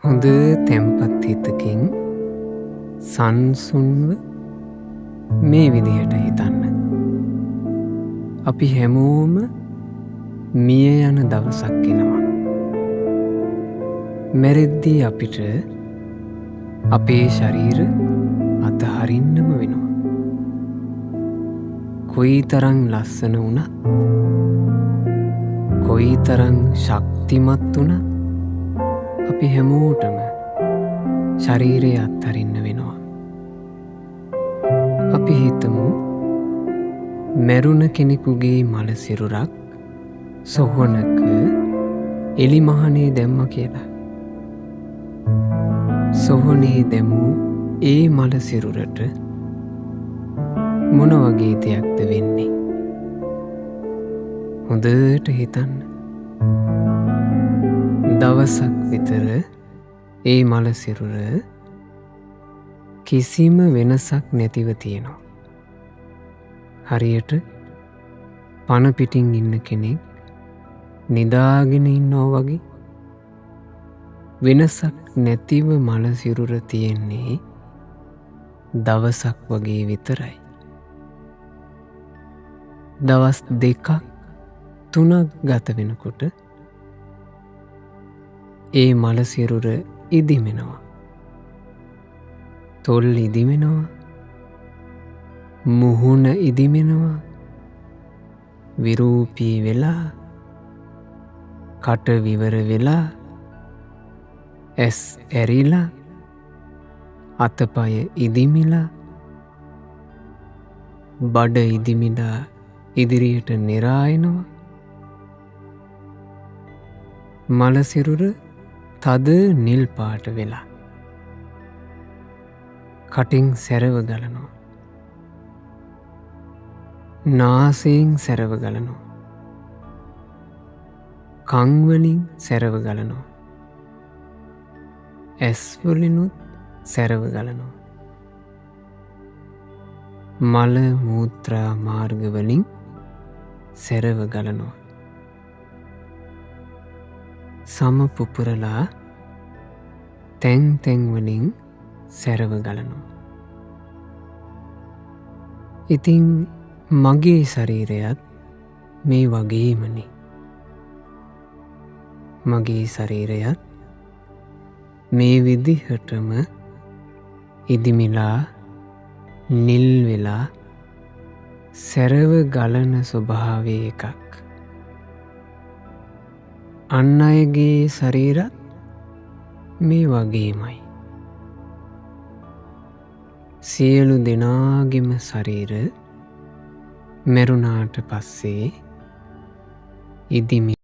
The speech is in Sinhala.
හොඳ තැම්පත් හිතකින් සංසුන්ව මේ විදිහට හිතන්න. අපි හැමෝම මිය යන දවසක් එනවා. මැරෙද්දී අපිට අපේ ශරීර අතහරින්නම වෙනවා. කොයි තරං ලස්සන වුණත්, කොයි තරං ශක්තිමත් වුණත් අපි හැමෝටම ශරීරය අත්හරින්න වෙනවා. අපි හිතමු මැරුණ කෙනෙකුගේ මල සිරුරක් සොහොනක එලි මහනේ දැම්ම කියලා. සොහොනේ දැමූ ඒ මල සිරුරට මොන වගේ දෙයක්ද වෙන්නේ? හොඳට හිතන්න. දවසක් විතර ඒ මල සිරුර කිසිම වෙනසක් නැතිව තියෙනවා. හරියට පණ පිටින් ඉන්න කෙනෙක් නිදාගෙන ඉන්නවා වගේ. වෙනසක් නැතිව මල සිරුර තියෙන්නේ දවසක් වගේ විතරයි. දවස් 2-3 ගත වෙනකොට ඒ මල සිරුර ඉදිමෙනවා. තොල් ඉදිමෙනවා. මුහුණ ඉදිමෙනවා. විරූපී වෙලා, කට විවර වෙලා, ඇස් ඇරිලා, අතපය ඉදිමිලා, බඩ ඉදිමිලා ඉදිරියට නෙරායනවා. මල සිරුර තද නිල් පාට වෙලා කටින් සැරව ගලනවා. නාසයෙන් සැරව ගලනවා. කන් වලින් සැරව ගලනවා. ඇස් වලිනුත් සැරව ගලනවා. මල මූත්‍රා මාර්ග වලින් සැරව ගලනවා. සම පුපුරලා තැන් තැන් වලින් සැරව ගලනවා. ඉතින් මගේ ශරීරයත් මේ වගේමනේ. මගේ ශරීරයත් මේ විදිහටම ඉදිමිලා නිල් වෙලා සැරව ගලන ස්වභාවය එකක්. අන් අයගේ ශරීරත් මේ වගේමයි. සියලු දෙනාගේම ශරීර මැරුණාට පස්සේ ඉදිමි